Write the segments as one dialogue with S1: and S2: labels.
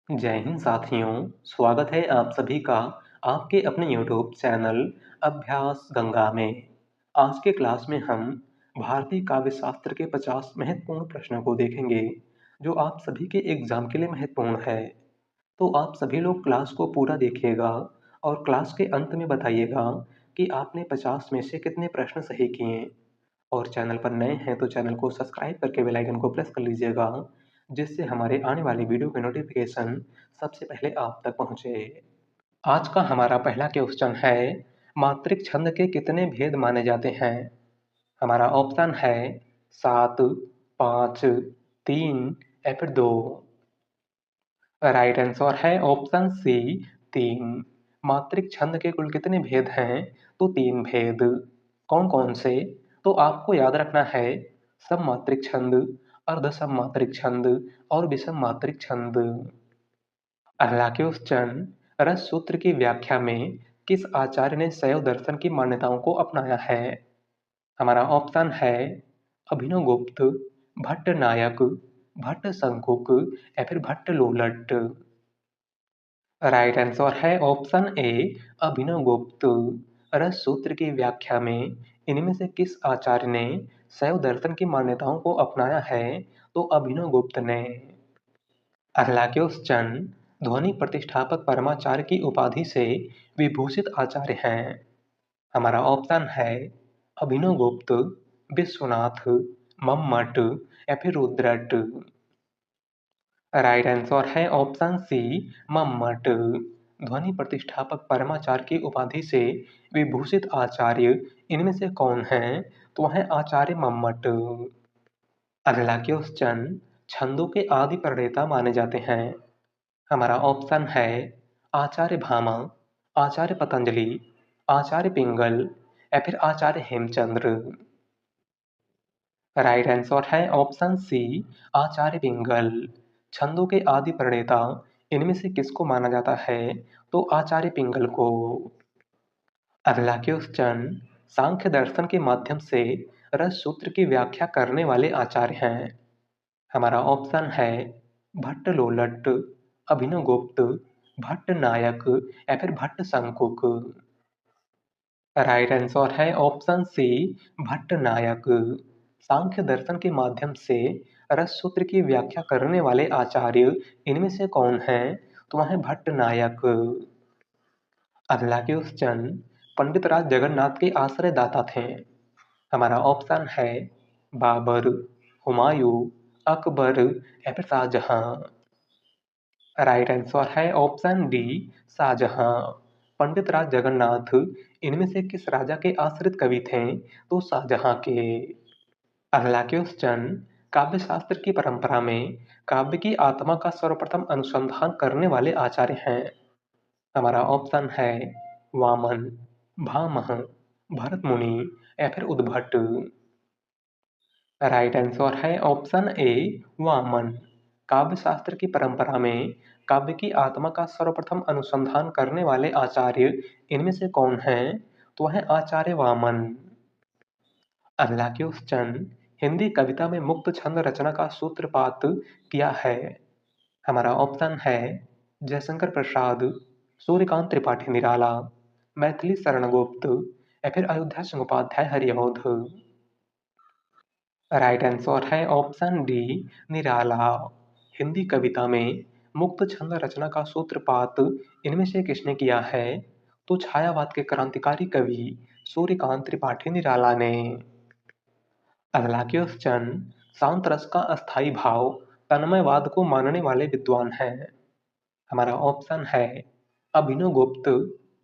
S1: जय हिंद साथियों। स्वागत है आप सभी का आपके अपने यूट्यूब चैनल अभ्यास गंगा में। आज के क्लास में हम भारतीय काव्य शास्त्र के 50 महत्वपूर्ण प्रश्नों को देखेंगे जो आप सभी के एग्जाम के लिए महत्वपूर्ण है। तो आप सभी लोग क्लास को पूरा देखिएगा और क्लास के अंत में बताइएगा कि आपने 50 में से कितने प्रश्न सही किए। और चैनल पर नए हैं तो चैनल को सब्सक्राइब करके बेल आइकन को प्रेस कर लीजिएगा, जिससे हमारे आने वाली वीडियो के नोटिफिकेशन सबसे पहले आप तक पहुंचे। आज का हमारा पहला क्वेश्चन है, मात्रिक छंद के कितने भेद माने जाते हैं? हमारा ऑप्शन है 7, 5, 3 या फिर 2। राइट आंसर है ऑप्शन सी 3। मात्रिक छंद के कुल कितने भेद हैं? तो 3 भेद। कौन कौन से? तो आपको याद रखना है सममात्रिक छंद, अर्ध सममात्रिक छंद और विषम मात्रिक छंद। अगला क्वेश्चन, रस सूत्र की व्याख्या में किस आचार्य ने शैव दर्शन की मान्यताओं को अपनाया है? हमारा ऑप्शन है अभिनवगुप्त, भट्ट नायक, भट्ट शंकुक या फिर भट्ट लोलट। राइट आंसर है ऑप्शन ए अभिनवगुप्त। रस सूत्र की व्याख्या में इनमें से किस आचार्य ने शैव दर्शन की मान्यताओं को अपनाया है? तो अभिनवगुप्त ने। अगला क्वेश्चन, ध्वनि प्रतिष्ठापक परमाचार्य की उपाधि से विभूषित आचार्य हैं? हमारा ऑप्शन है अभिनवगुप्त, विश्वनाथ, मम्मट या फिर रुद्रट। राइट आंसर है ऑप्शन सी मम्मट। ध्वनि प्रतिष्ठापक परमाचार्य की उपाधि से विभूषित आचार्य इनमें से कौन है? तो वह है आचार्य मम्मट। अगला क्वेश्चन, छंदों के आदि प्रणेता माने जाते हैं? हमारा ऑप्शन है आचार्य भामा, आचार्य पतंजलि, आचार्य पिंगल या फिर आचार्य हेमचंद्र। राइट आंसर है ऑप्शन सी आचार्य पिंगल। छंदों के आदि प्रणेता इनमें से किसको माना जाता है? तो आचार्य पिंगल को। अगला क्वेश्चन, सांख्य दर्शन के माध्यम से रस सूत्र की व्याख्या करने वाले आचार्य हैं? हमारा ऑप्शन है भट्ट लोलट, अभिनवगुप्त, भट्ट नायक या फिर भट्ट शंकुक। राइट आंसर है ऑप्शन सी भट्ट नायक। सांख्य दर्शन के माध्यम से रस सूत्र की व्याख्या करने वाले आचार्य इनमें से कौन है? तो वह है भट्ट नायक। अगला क्वेश्चन, पंडित राज जगन्नाथ के आश्रयदाता थे? हमारा ऑप्शन है बाबर, हुमायूं, अकबर या फिर शाहजहां। राइट आंसर है ऑप्शन डी शाहजहां। पंडित राज जगन्नाथ इनमें से किस राजा के आश्रित कवि थे? तो शाहजहां के। अगला क्वेश्चन, काव्य शास्त्र की परंपरा में काव्य की आत्मा का सर्वप्रथम अनुसंधान करने वाले आचार्य हैं? हमारा ऑप्शन है वामन, भामह, भरत मुनि या फिर उद्भट। राइट आंसर है ऑप्शन ए वामन। काव्य शास्त्र की परंपरा में काव्य की आत्मा का सर्वप्रथम अनुसंधान करने वाले आचार्य इनमें से कौन है? तो वह है आचार्य वामन। अगला क्वेश्चन, हिंदी कविता में मुक्त छंद रचना का सूत्रपात किया है? हमारा ऑप्शन है जयशंकर प्रसाद, सूर्यकांत त्रिपाठी निराला, मैथिली शरण गुप्त या फिर अयोध्या सिंह उपाध्याय हरिऔध। राइट आंसर है ऑप्शन डी निराला। हिंदी कविता में मुक्त छंद रचना का सूत्रपात इनमें से किसने किया है? तो छायावाद के क्रांतिकारी कवि सूर्यकांत त्रिपाठी निराला ने। अगला क्वेश्चन, शांत रस का अस्थाई भाव तन्मयवाद को मानने वाले विद्वान हैं? हमारा ऑप्शन है अभिनवगुप्त,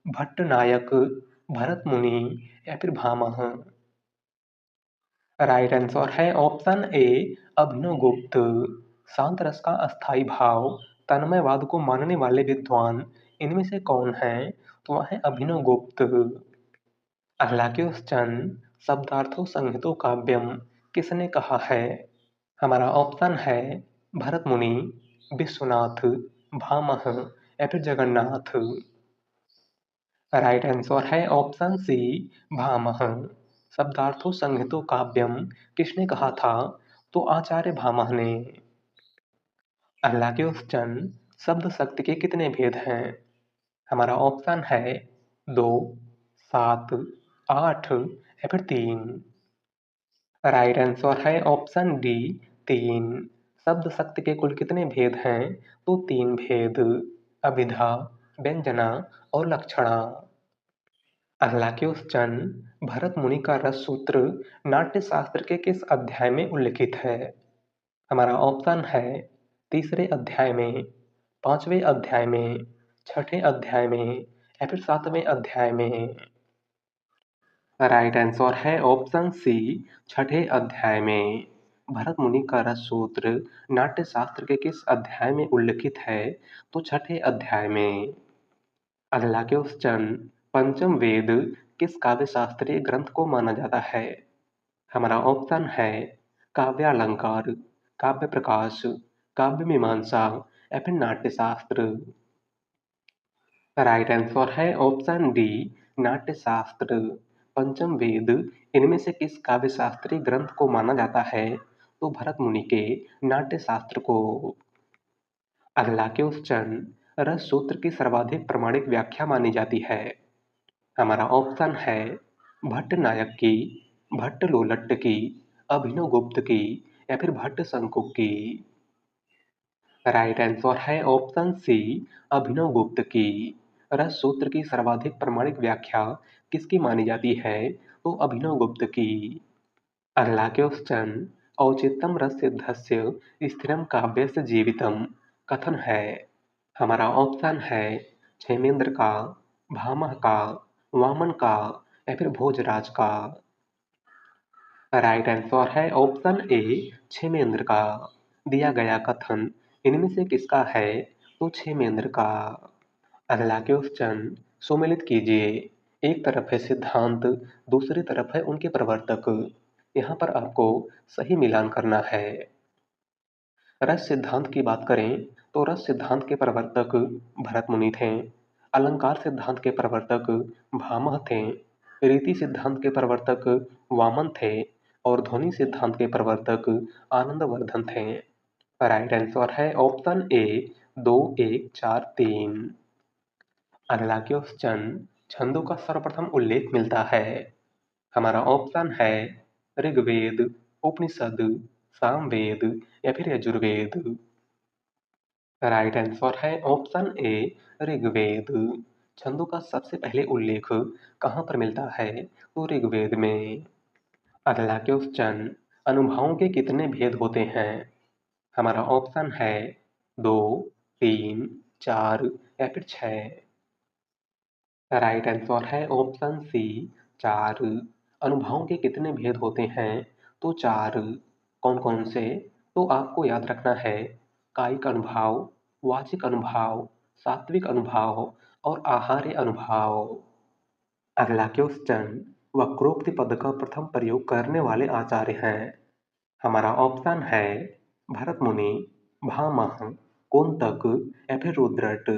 S1: भट्ट नायक, भरत मुनि या फिर भामह। राइट आंसर है ऑप्शन ए अभिनवगुप्त। शांत रस का अस्थाई भाव तन्मयवाद को मानने वाले विद्वान इनमें से कौन है? तो वह है अभिनवगुप्त। अगला क्वेश्चन, शब्दार्थो संहितो काव्यम किसने कहा है? हमारा ऑप्शन है भरत मुनि, विश्वनाथ, भामह या फिर जगन्नाथ। राइट आंसर है ऑप्शन सी भामह। शब्दार्थो संहितो काव्यम किसने कहा था? तो आचार्य भामह ने। अगला क्वेश्चन, शब्द शक्ति के कितने भेद हैं? हमारा ऑप्शन है 2, 7, 8 या फिर 3। राइट आंसर है ऑप्शन डी 3। शब्द शक्ति के कुल कितने भेद हैं? तो 3 भेद। अभिधा, व्यंजना और लक्षणा। अगला क्वेश्चन, भरत मुनि का रस सूत्र नाट्य शास्त्र के किस अध्याय में उल्लिखित है? हमारा ऑप्शन है तीसरे अध्याय में, पांचवें अध्याय में, छठे अध्याय में या फिर सातवें अध्याय में। राइट आंसर है ऑप्शन सी, छठे अध्याय में। भरत मुनि का रस सूत्र नाट्य शास्त्र के किस अध्याय में उल्लिखित है? तो छठे अध्याय में। अगला क्वेश्चन, पंचम वेद किस काव्य शास्त्रीय ग्रंथ को माना जाता है? हमारा ऑप्शन है काव्यालंकार, काव्य प्रकाश, काव्य मीमांसा या फिर नाट्य शास्त्र। राइट आंसर है ऑप्शन डी, नाट्य शास्त्र। पंचम वेद इनमें से किस काव्य शास्त्रीय ग्रंथ को माना जाता है? तो भरत मुनि के नाट्य शास्त्र को। अगला क्वेश्चन, रस सूत्र की सर्वाधिक प्रमाणिक व्याख्या मानी जाती है? हमारा ऑप्शन है भट्ट नायक की, भट्ट लोलट्ट की, अभिनव गुप्त की या फिर भट्ट शंकुक की। राइट आंसर है ऑप्शन सी, अभिनव गुप्त की। रस सूत्र की सर्वाधिक प्रमाणिक व्याख्या किसकी मानी जाती है? तो अभिनव गुप्त की। अगला क्वेश्चन, औचित्यम रस सिद्धस्य स्थिरम काव्यस्य जीवितम कथन है? हमारा ऑप्शन है क्षेमेंद्र का, भामह का, वामन का या फिर भोजराज का। राइट आंसर है ऑप्शन ए, क्षेमेंद्र का। दिया गया कथन इनमें से किसका है? तो क्षेमेंद्र का। अगला क्वेश्चन, सुमेलित कीजिए। एक तरफ है सिद्धांत, दूसरी तरफ है उनके प्रवर्तक। यहाँ पर आपको सही मिलान करना है। रस सिद्धांत की बात करें तो रस सिद्धांत के प्रवर्तक भरत मुनि थे। अलंकार सिद्धांत के प्रवर्तक भामह थे। रीति सिद्धांत के प्रवर्तक वामन थे और ध्वनि सिद्धांत के प्रवर्तक आनंदवर्धन थे। राइट आंसर है ऑप्शन ए, 2, 1, 4, 3। अगला क्वेश्चन, छंदों का सर्वप्रथम उल्लेख मिलता है? हमारा ऑप्शन है ऋग्वेद, उपनिषद, सामवेद या फिर यजुर्वेद। राइट आंसर है ऑप्शन ए, ऋग्वेद। छंदों का सबसे पहले उल्लेख कहाँ पर मिलता है? तो ऋग्वेद में। अगला क्वेश्चन, अनुभावों के कितने भेद होते हैं? हमारा ऑप्शन है 2, 3, 4 या फिर 6। राइट आंसर है ऑप्शन सी, 4। अनुभावों के कितने भेद होते हैं? तो 4। कौन कौन से? तो आपको याद रखना है कायिक अनुभाव, वाचिक अनुभाव, सात्विक अनुभाव और आहार्य अनुभाव। अगला क्वेश्चन, वक्रोक्ति पद का प्रथम प्रयोग करने वाले आचार्य हैं? हमारा ऑप्शन है भरत मुनि, भामह, कुंतक या फिर रुद्रट।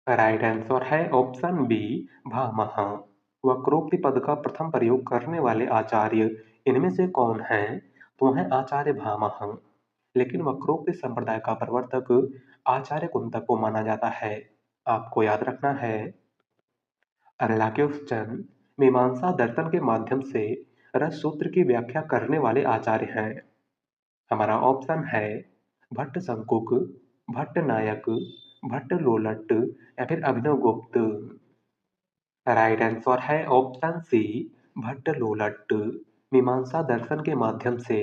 S1: राइट आंसर है ऑप्शन बी, भामह। वक्रोक्ति पद का प्रथम प्रयोग करने वाले आचार्य इनमें से कौन हैं? तो है आचार्य भामह। लेकिन वक्रोक्ति संप्रदाय का प्रवर्तक आचार्य कुंतक को माना जाता है। आपको याद रखना है। अगला क्वेश्चन, मीमांसा दर्शन के माध्यम से रस सूत्र की व्याख्या करने वाले आचार्य हैं? हमारा ऑप्शन है भट्ट शंकुक, भट्ट नायक, भट्ट लोलट या फिर अभिनव गुप्त। राइट आंसर है ऑप्शन सी, भट्ट लोलट। मीमांसा दर्शन के माध्यम से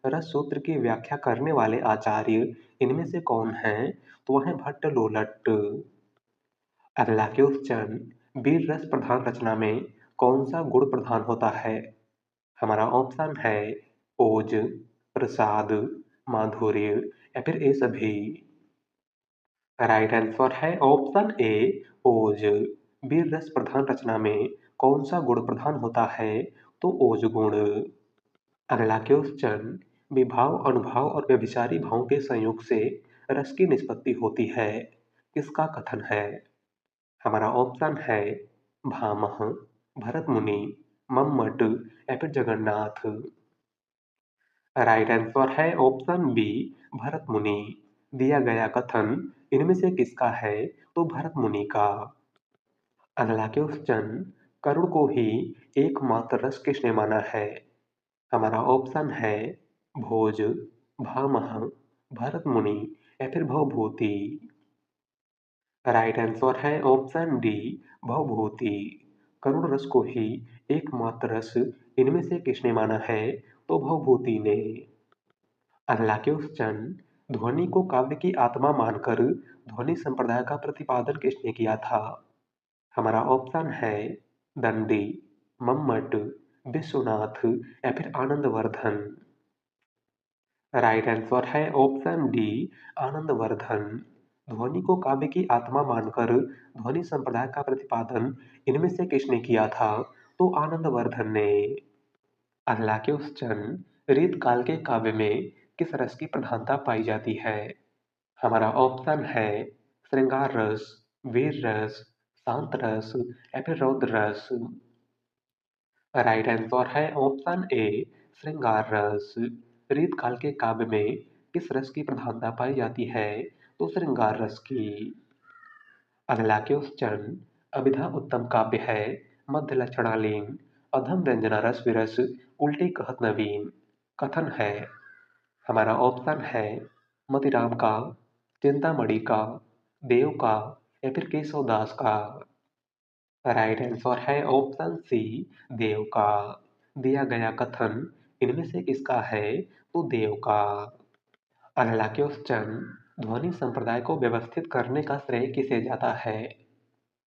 S1: रस सूत्र की व्याख्या करने वाले आचार्य इनमें से कौन हैं? तो वह है भट्ट लोलट। अगला क्वेश्चन, वीर रस प्रधान रचना में कौन सा गुण प्रधान होता है? हमारा ऑप्शन है ओज, प्रसाद, माधुर्य या फिर ये सभी। राइट आंसर है ऑप्शन ए, ओज। वीर रस प्रधान रचना में कौन सा गुण प्रधान होता है? तो ओज गुण। अगला क्वेश्चन, विभाव, अनुभाव और व्यभिचारी भावों के संयोग से रस की निष्पत्ति होती है, किसका कथन है? हमारा ऑप्शन है भामह, भरत मुनि, मम्मट या फिर जगन्नाथ। राइट आंसर है ऑप्शन बी, भरत मुनि। दिया गया कथन इनमें से किसका है? तो भरत मुनि का। अगला क्वेश्चन, करुण को ही एकमात्र रस किसने माना है? हमारा ऑप्शन है भोज, भामह, भरत मुनि या फिर भवभूति। राइट आंसर है ऑप्शन डी, भवभूति। करुण रस को ही एकमात्र रस इनमें से किसने माना है? तो भवभूति ने। अगला क्वेश्चन, ध्वनि को काव्य की आत्मा मानकर ध्वनि संप्रदाय का प्रतिपादन किसने किया था? हमारा ऑप्शन है दंडी, मम्मट, विश्वनाथ या फिर आनंदवर्धन। राइट आंसर है ऑप्शन डी, आनंदवर्धन। ध्वनि को काव्य की आत्मा मानकर ध्वनि संप्रदाय का प्रतिपादन इनमें से किसने किया था? तो आनंदवर्धन ने। अगला क्वेश्चन, रीत काल के काव्य में किस रस की प्रधानता पाई जाती है? हमारा ऑप्शन है श्रृंगार रस, वीर रस, शांत रस या फिर रौद्र रस। राइट आंसर है ऑप्शन ए, श्रृंगार रस। रीत काल के काव्य में किस रस की प्रधानता पाई जाती है? तो श्रृंगार रस की। अगला क्वेश्चन, अभिधा उत्तम काव्य है, मध्य लक्षणालीन, अधम व्यंजना रस विरस, उल्टी कहत नवीन। कथन है। हमारा ऑप्शन है मतिराम का, चिंतामणि का, देव का या फिर केशवदास का। राइट आंसर है ऑप्शन सी, देव का। दिया गया कथन इनमें से किसका है? तो देव का। अगला क्वेश्चन, ध्वनि संप्रदाय को व्यवस्थित करने का श्रेय किसे जाता है?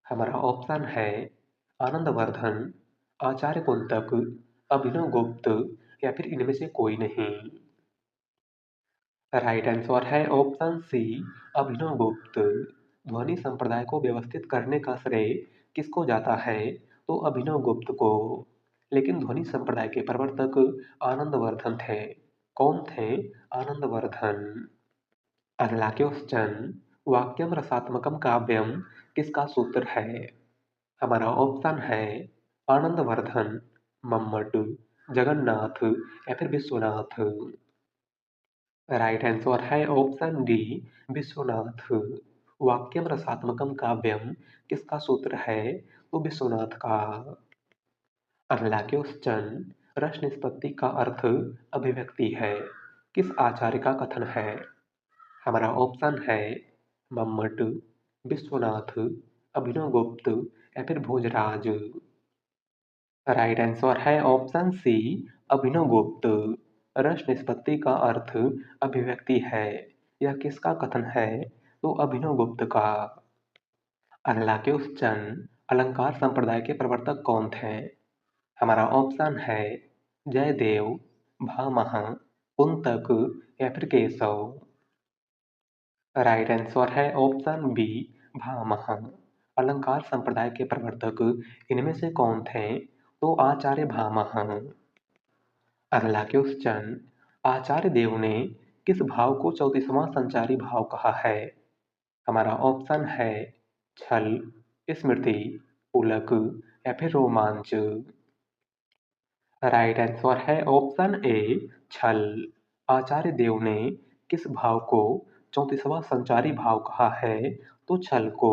S1: हमारा ऑप्शन है आनंदवर्धन, आचार्य कुंतक, अभिनव गुप्त या फिर इनमें से कोई नहीं। राइट आंसर है ऑप्शन सी, अभिनव गुप्त। ध्वनि संप्रदाय को व्यवस्थित करने का श्रेय किसको जाता है? तो अभिनव गुप्त को। लेकिन ध्वनि संप्रदाय के प्रवर्तक आनंदवर्धन थे। कौन थे? आनंदवर्धन। अगला क्वेश्चन, वाक्यम रसात्मकम काव्यम किसका सूत्र है? हमारा ऑप्शन है आनंदवर्धन, मम्मट, जगन्नाथ या फिर विश्वनाथ। राइट आंसर है ऑप्शन डी, विश्वनाथ। वाक्यम रसात्मकम काव्यम किसका सूत्र है? तो विश्वनाथ का। अगला क्वेश्चन, रस निष्पत्ति का अर्थ अभिव्यक्ति है, किस आचार्य का कथन है? हमारा ऑप्शन है मम्मट, विश्वनाथ, अभिनव गुप्त या फिर भोजराज। राइट आंसर है ऑप्शन सी, अभिनव गुप्त। रस निष्पत्ति का अर्थ अभिव्यक्ति है। यह किसका कथन है? तो अभिनव गुप्त का। अगला क्वेश्चन, अलंकार संप्रदाय के प्रवर्तक कौन थे? हमारा ऑप्शन है जयदेव, भामह, कुंतक या फिर केशव। राइट आंसर है ऑप्शन बी, भामह। अलंकार संप्रदाय के प्रवर्तक इनमें से कौन थे? तो आचार्य भामह। अगला क्वेश्चन, आचार्य देव ने किस भाव को 34वां संचारी भाव कहा है? हमारा ऑप्शन है छल, स्मृति, पुलक या फिर रोमांच। राइट आंसर है ऑप्शन ए, छल। आचार्य देव ने किस भाव को 34वां संचारी भाव कहा है? तो छल को।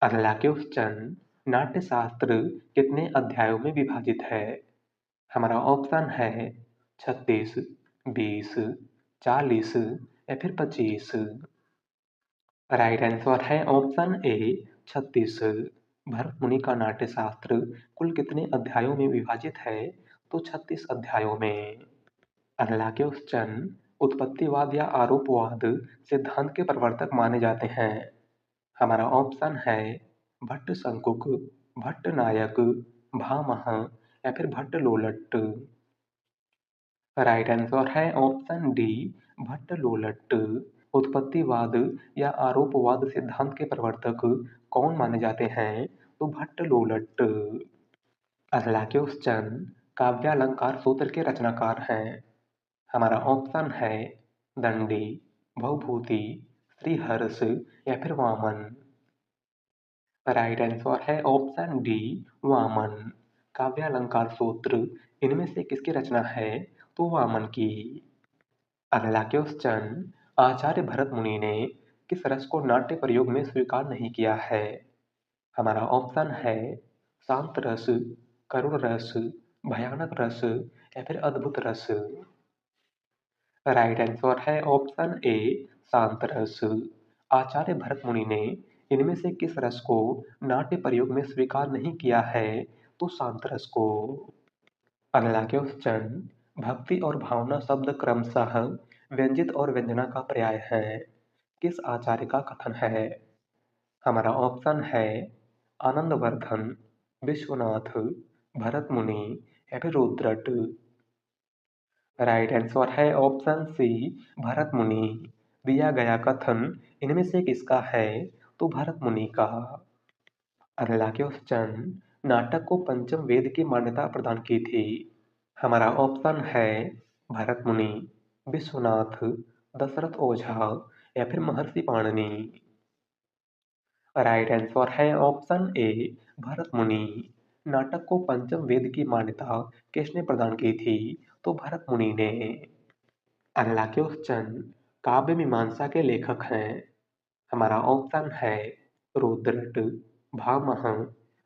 S1: अगला क्वेश्चन, नाट्यशास्त्र कितने अध्यायों में विभाजित है? हमारा ऑप्शन है 36, 20, 40 या फिर 25। राइट आंसर है ऑप्शन ए, 36। भरत मुनि का नाट्यशास्त्र कुल कितने अध्यायों में विभाजित है? तो 36 अध्यायों में। अगला क्वेश्चन, उत्पत्तिवाद या आरोपवाद सिद्धांत के प्रवर्तक माने जाते हैं। हमारा ऑप्शन है भट्ट शंकुक, भट्ट नायक, भामह या फिर भट्ट लोलट। राइट आंसर है ऑप्शन डी, भट्ट लोलट। उत्पत्तिवाद या आरोपवाद सिद्धांत के प्रवर्तक कौन माने जाते हैं? तो भट्ट लोलट। अगला क्वेश्चन, काव्यालंकार सूत्र के रचनाकार हैं। हमारा ऑप्शन है दंडी, भवभूति, श्रीहर्ष या फिर वामन। राइट आंसर है ऑप्शन डी, वामन। काव्यालंकार सूत्र इनमें से किसकी रचना है? तो वामन की। अगला क्वेश्चन, आचार्य भरत मुनि ने किस रस को नाट्य प्रयोग में स्वीकार नहीं किया है? हमारा ऑप्शन है शांत रस, करुण रस, भयानक रस या फिर अद्भुत रस। राइट आंसर है ऑप्शन ए शांत रस। आचार्य भरत मुनि ने इनमें से किस रस को नाट्य प्रयोग में स्वीकार नहीं किया है? तो शांत रस को। अगला क्वेश्चन, भक्ति और भावना शब्द क्रमशः व्यंजित और व्यंजना का पर्याय है, किस आचार्य का कथन है? हमारा ऑप्शन है आनंदवर्धन, विश्वनाथ, भरत मुनि या फिर रुद्रट। राइट आंसर है ऑप्शन सी भरत मुनि। दिया गया कथन इनमें से किसका है? तो भरत मुनि का। अगला क्वेश्चन, नाटक को पंचम वेद की मान्यता प्रदान की थी। हमारा ऑप्शन है भरत मुनि, विश्वनाथ, दशरथ ओझा या फिर महर्षि पाणिनि। राइट आंसर है ऑप्शन ए भरत मुनि। नाटक को पंचम वेद की मान्यता किसने प्रदान की थी? तो भरत मुनि ने। अगला क्वेश्चन, काव्य मीमांसा के लेखक हैं। हमारा ऑप्शन है रुद्रट, भामह,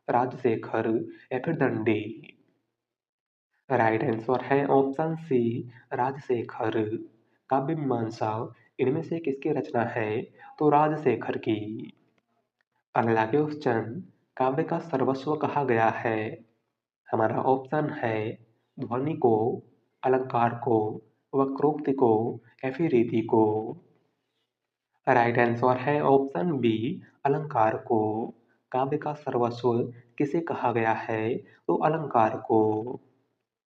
S1: राजशेखर या फिर दंडी। राइट आंसर है ऑप्शन सी राजशेखर। काव्य मीमांसा इनमें से किसकी रचना है? तो राजशेखर की। अगला क्वेश्चन, काव्य का सर्वस्व कहा गया है। हमारा ऑप्शन है ध्वनि को, अलंकार को, वक्रोक्ति को या फिर रीति को। राइट आंसर है ऑप्शन बी अलंकार को। काव्य का सर्वस्व किसे कहा गया है? तो अलंकार को।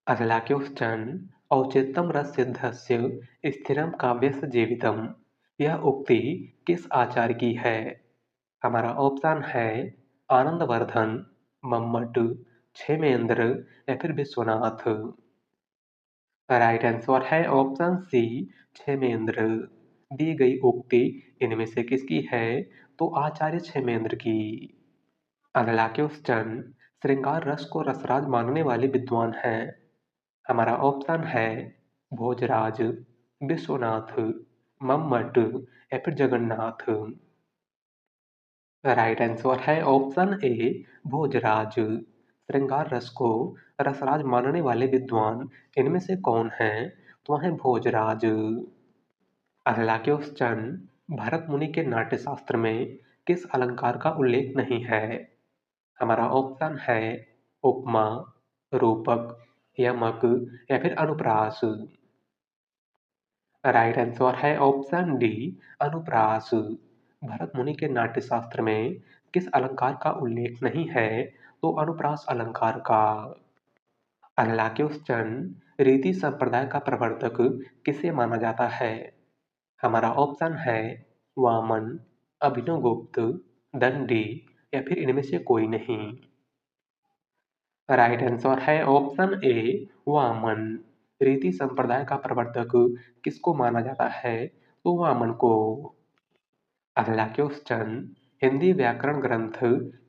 S1: अगला क्वेश्चन, औचित्यम रस सिद्धस्य स्थिरम काव्यस्य जीवितम, यह उक्ति किस आचार्य की है? हमारा ऑप्शन है आनंदवर्धन, मम्मट, क्षेमेंद्र या फिर विश्वनाथ। राइट आंसर है ऑप्शन सी क्षेमेंद्र। दी गई उक्ति इनमें से किसकी है? तो आचार्य क्षेमेंद्र की। अगला क्वेश्चन, श्रृंगार रस को रसराज मानने वाले विद्वान हैं। हमारा ऑप्शन है भोजराज, विश्वनाथ, मम्मट या फिर जगन्नाथ। राइट आंसर है ऑप्शन ए भोजराज। श्रृंगार रस को रसराज मानने वाले विद्वान इनमें से कौन हैं? तो वह है भोजराज। अगला क्वेश्चन, भरत मुनि के नाट्यशास्त्र में किस अलंकार का उल्लेख नहीं है? हमारा ऑप्शन है उपमा, रूपक, यमक या फिर अनुप्रास। राइट आंसर है ऑप्शन डी अनुप्रास। भरत मुनि के नाट्यशास्त्र में किस अलंकार का उल्लेख नहीं है? तो अनुप्रास अलंकार का। अगला क्वेश्चन, रीति संप्रदाय का प्रवर्तक किसे माना जाता है? हमारा ऑप्शन है वामन, अभिनवगुप्त, दंडी या फिर इनमें से कोई नहीं। राइट आंसर है ऑप्शन ए वामन। रीति संप्रदाय का प्रवर्तक किसको माना जाता है? तो वामन को। अगला क्वेश्चन, हिंदी व्याकरण ग्रंथ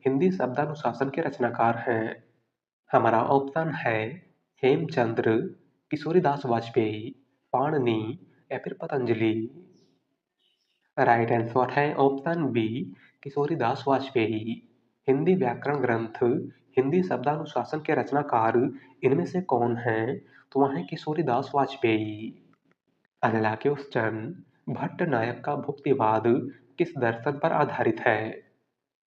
S1: हिंदी शब्दानुशासन के रचनाकार हैं। हमारा ऑप्शन है हेमचंद्र, किशोरीदास वाजपेयी, पाणिनि या फिर पतंजलि। राइट आंसर है ऑप्शन बी किशोरीदास वाजपेयी। हिंदी व्याकरण ग्रंथ हिंदी शब्दानुशासन के रचनाकार इनमें से कौन हैं? तो वह है किशोरीदास वाजपेयी। अगला क्वेश्चन, भट्ट नायक का भुक्तिवाद किस दर्शन पर आधारित है?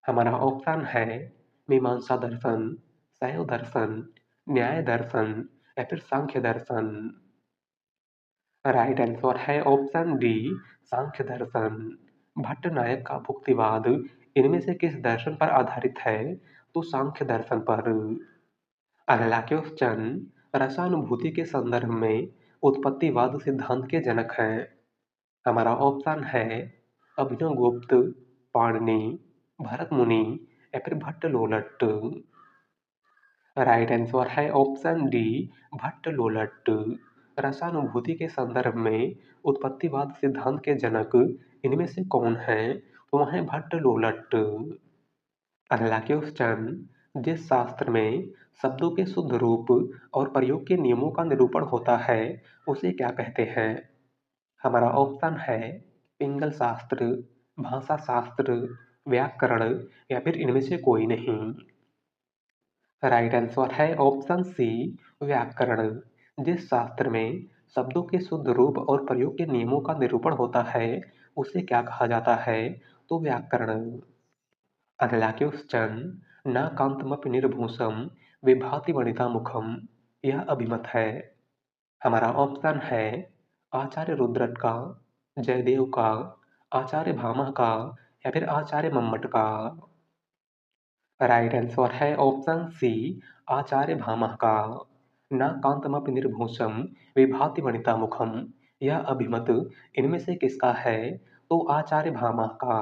S1: हमारा ऑप्शन है मीमांसा दर्शन, शैव दर्शन, न्याय दर्शन या फिर सांख्य दर्शन। राइट आंसर है ऑप्शन डी सांख्य दर्शन। भट्ट नायक का भुक्तिवाद इनमें से किस दर्शन पर आधारित है? तो सांख्य दर्शन पर। अगला क्वेश्चन, रसानुभूति के संदर्भ में उत्पत्तिवाद सिद्धांत के जनक हैं। हमारा ऑप्शन है अभिनवगुप्त, पाणिनि, भरत मुनि या फिर भट्ट लोलट। राइट आंसर है ऑप्शन डी भट्ट लोलट। रसानुभूति के संदर्भ में उत्पत्तिवाद सिद्धांत के जनक इनमें से कौन हैं? तो वह है भट्ट लोलट। अगला क्वेश्चन, जिस शास्त्र में शब्दों के शुद्ध रूप और प्रयोग के नियमों का निरूपण होता है उसे क्या कहते हैं? हमारा ऑप्शन है पिंगल शास्त्र, भाषा शास्त्र, व्याकरण या फिर इनमें से कोई नहीं। राइट आंसर है ऑप्शन सी, व्याकरण। जिस शास्त्र में शब्दों के शुद्ध रूप और प्रयोग के नियमों का निरूपण होता है उसे क्या कहा जाता है? तो व्याकरण। अगला क्वेश्चन, न कांतमपि निर्भूषम विभाति वनिता मुखम, यह अभिमत है। हमारा ऑप्शन है आचार्य रुद्रट का, जयदेव का, आचार्य भामह का या फिर आचार्य मम्मट का। राइट आंसर है ऑप्शन सी, आचार्य भामह का। न कांतमपि निर्भूषम विभाति वनिता मुखम, यह अभिमत इनमें से किसका है? तो आचार्य भामह का।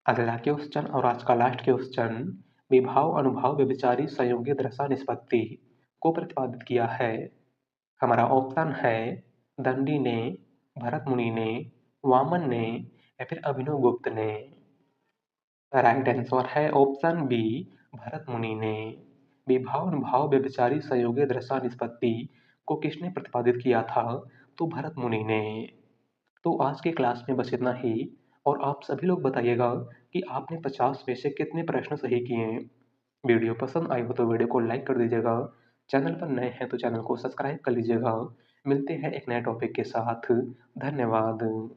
S1: अगला क्वेश्चन और आज का लास्ट क्वेश्चन, विभाव अनुभाव व्यभिचारी संयोगी दृशा निष्पत्ति को प्रतिपादित किया है। हमारा ऑप्शन है दंडी ने, भरत मुनि ने, वामन ने या फिर अभिनव गुप्त ने। राइट आंसर है ऑप्शन बी, भरत मुनि ने। विभाव अनुभाव व्यभिचारी संयोगी दृशा निष्पत्ति को किसने प्रतिपादित किया था? तो भरत मुनि ने। तो आज के क्लास में बस इतना ही। और आप सभी लोग बताइएगा कि आपने 50 में से कितने प्रश्न सही किए हैं। वीडियो पसंद आई हो तो वीडियो को लाइक कर दीजिएगा। चैनल पर नए हैं तो चैनल को सब्सक्राइब कर लीजिएगा। मिलते हैं एक नए टॉपिक के साथ। धन्यवाद।